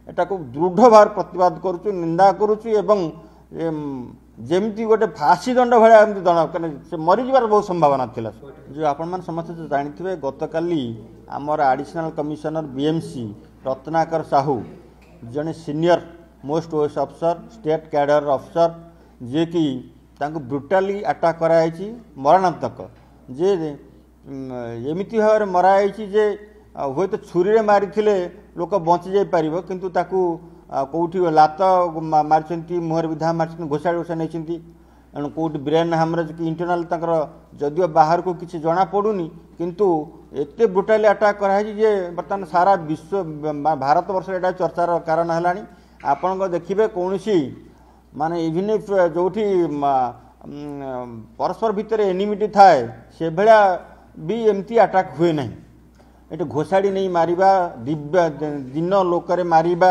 एटा को दृढ़ भाव प्रतिवाद करुचु निंदा करुचु एवं जेमती गोटे फाँसी दंड भाया दंड से मरीजार बहुत संभावना थिला जो आपण मान समस्त जानिथिबे गतकाली आमर additional commissioner BMC Ratnakar Sahu जने सीनियर मोस्ट ओएस अफसर स्टेट कैडर अफसर जे कि तांको ब्रुटाली अटैक कराई मरणांतक जे एमती भाव मराई जे हूँ तो छुरी मारी लोक बची जाई पारिबो किंतु ताकू कौटी लात मारी मुहर विधा मारी घोषाड़ी घोषा नहीं कौटी ब्रेन हामरेज कि इंटरनाल तंकर जदियो बाहर को किसी जना पड़ूनी किंतु एते ब्रुटाली अटैक कराई जे बर्तमान सारा विश्व भारत वर्ष एटा चर्चार कारण है आपण देखिए कौन माने इवन इफ जो परस्पर भितर एनिमिटी थाए से भाया भी एमती अटैक हुए नहीं ये घोषाड़ी नहीं मारिबा दिव्य दिन लोकरे मारिबा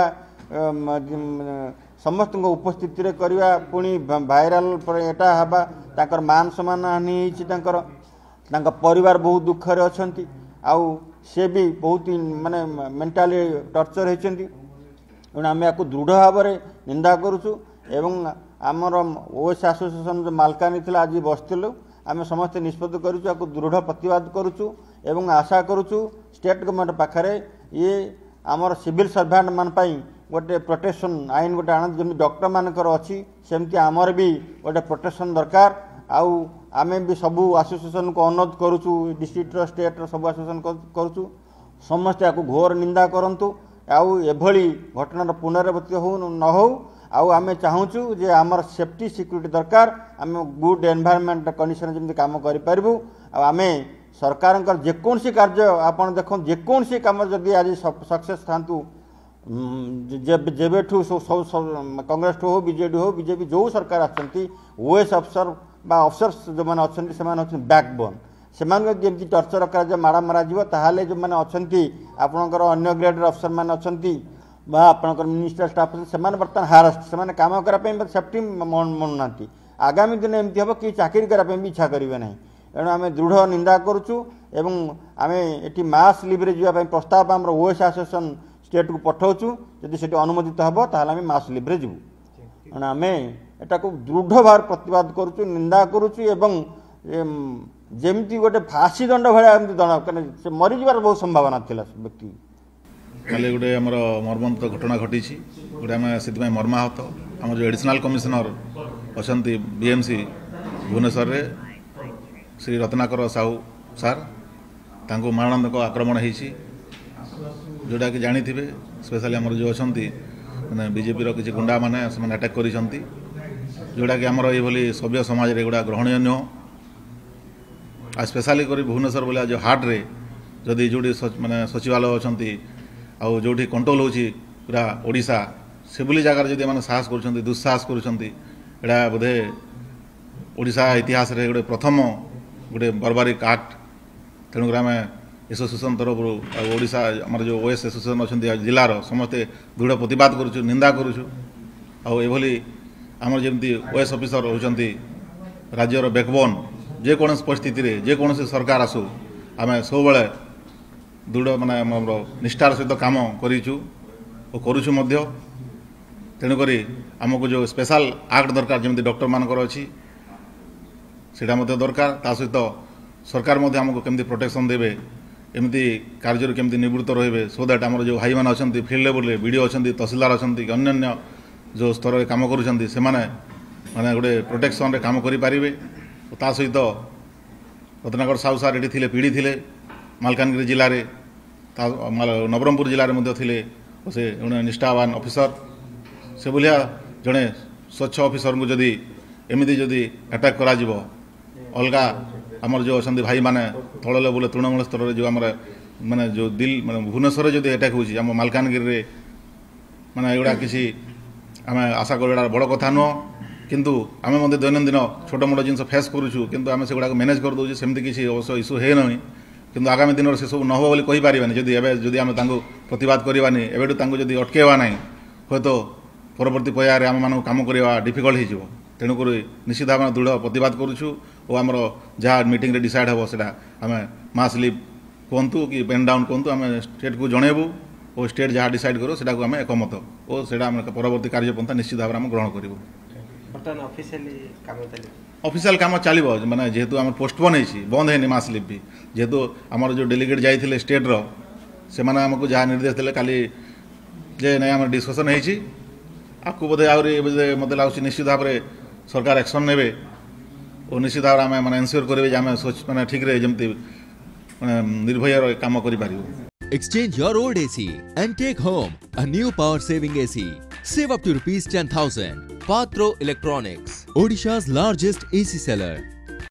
समस्त उपस्थिति रे करिबा पुणी भाइराल एटा हवा ताकर मान सम्मान हानि तांकर परिवार बहुत दुख रे अछंती आउ से भी बहुत माने मेंटली टर्चर होती आम या दृढ़ भाव में निंदा करुचु एवं आमर ओएस एसोसिएशन जो मालकानी थिला आज बसलु आम समस्ते निष्पत्ति करुचु दृढ़ प्रतिवाद करुचु एवं आशा करुचु स्टेट गवर्नमेंट पाखरे ये आमर सिविल सर्वेंट मान पई गोटे प्रोटेक्शन आईन गोटे आन जमी डॉक्टर मानकर अच्छी सेमती आमर भी गोटे प्रोटेक्शन दरकार आउ आमे भी सबू एसोसिएशन को अनुरोध करुचु डिस्ट्रिक्ट स्टेट सब एसोसिएशन करुचु समस्ते या घोर निंदा करंतु आउ एभली घटनार पुनरावृत्ति हो न हो आउ आमे चाहूचु जे आमर सेफ्टी सिक्यूरिटी दरकार आम गुड एनवायरनमेंट कंडीशन जमी काम करूँ आमे सरकार जेकोसी कार्य आपन देख जेकोसी कम जदि आज सक्सेस थांतु जेबेठू कांग्रेस हो बीजेडी हो बीजेपी जो सरकार आछंती ओएस अफसर बा अफसर्स जो मैंने अच्छे से बैकबोन से जमी टर्चर कर माड़ा मरा ताहले जो मैंने अच्छी आपणकर अन्य ग्रेडर अफसर मैंने अच्छी आपणकर मिनिस्टर स्टाफ से बर्तमान हारेस्ट से कम करने सेफ्टी मनुना आगामी दिन एमती हम कि चाकरी करने भी इच्छा करेंगे ना एणु आम दृढ़ निंदा करुचु एवं आम ये मास लिव्रे जावाई प्रस्ताव आम ओएस एसोसिएशन स्टेट को पठाऊँ जदि से अनुमोदित हम ताहले आम मास लिव्रे जीवु एणु आम एटा को दृढ़ भाव प्रतिवाद करुचु निंदा करुचु एवं जेमती गोटे फाँसी दंड भाया दंड से मरीजार बहुत संभावना थिला व्यक्ति काले गोटे आमर मर्मंत घटना घटी गोटे आम से मर्माहत आम जो एडिशनल कमिशनर अच्छा बीएमसी भुवनेश्वर रे श्री रत्नाकर साहू सार तांको मरणांतक आक्रमण होती जोटा कि जानी थे स्पेशली आमर जो अच्छा मैंने बीजेपी किसी गुंडा मैंने अटैक कर जोटा कि आमर ये सभ्य समाज रे गुड़ा ग्रहणीय नुह आ स्पेशली कर भुवनेश्वर बोले जो हार्ट रे जदि जो मैंने सचिवालय अच्छा आउ जो कंट्रोल होची पूरा ओडिशा से बोली जगार जदि मैंने साहस कर दुस्साहस करा बोधे ओडिशा इतिहास रे गोटे प्रथम गोटे बर्बारिक एक्ट तेणुकर आम एसोसिएशन तरफ ओडिशा आमर जो ओएस एसोसिएशन अच्छा जिलार समस्ते दृढ़ प्रतिवाद करुचु निंदा करुचु आउली आमर जमी ओएस ऑफिसर होती राज्यर बैकबोन जेकोसी परिस्थिति रे जेकोसी सरकार आसू आम सब दृढ़ माने निष्ठार सहित काम करूँ करुचु तेणुक आमको जो स्पेशल एक्ट दरकार जमी डॉक्टर मानकर अच्छी सेटा दरकार ता सहित सरकार आमको केमती प्रोटेक्शन देवे एमती कार्य केमती निवृत्त रहे सो दैट आमर जो भाई मैंने अच्छा फील्ड लेवल वीडियो अच्छा तहसीलदार अच्छा कि अन्य जो स्तर में कम करुँच माने गोटे प्रोटेक्शन रे काम करें ता सहित रत्नाकर साहू सार ये थे पीढ़ी थे मालकानगिरी जिले में नवरंगपुर जिले में थे से जड़े निष्ठावान ऑफिसर से भाया जड़े स्वच्छ ऑफिसर को जदि एमती जदि अटैक करा अलगा आमर जो अच्छा भाई माने तल लेवल तृणमूल स्तर में जो आम माने जो दिल माने भुवनेश्वर जो अटैक होची आम मालकानगिरी माने एगुड़ा किसी आम आशा कर बड़ कथा नुह किंतु आम दैनंदिन छोट मोट जिन फेस करुचु किंतु आम से गुड़ा मैनेज कर दूसरे सेमती किसी अवश्य इश्यू है ना किंतु आगामी दिन से सब नहब बोली कहीपर जदि जदि आम प्रतिवाद करवानी एवं जदि अटकेवा ना हे तो परवर्ती पर्यायर आम मान कम करवा डिफिकल्ट हो तेणुक निश्चित भाव दृढ़ प्रतिवाद करुचु और आमर जहाँ मीटिंग रे डिसाइड हम से आम मास लिव कहतु कि पेन डाउन कहतु आम स्टेट को जनइबू और स्टेट जहाँ डिसाइड करो सेटा को आम एकमत और सेटा परवर्ती कार्यपंथा निश्चित भाव में ग्रहण करूँ। ऑफिशियल काम चलो माने जेहेतु आम पोस्टपोन हो बंद है मास लिप भी जेहेतु आम जो डेलीगेट जाते स्टेट्र से आमको जहाँ निर्देश देते काली जे नहीं आम डिस्कसन होती आपको बोधे आहरी मत लगुच निश्चित भाव में सरकार एक्शन ने और निश्चित भाव में आम एनश्योर करेंगे आम मैंने ठीक जमी निर्भय काम करूँ। Exchange your old AC and take home a new power saving AC. Save up to ₹10,000. Patro Electronics, Odisha's largest AC seller.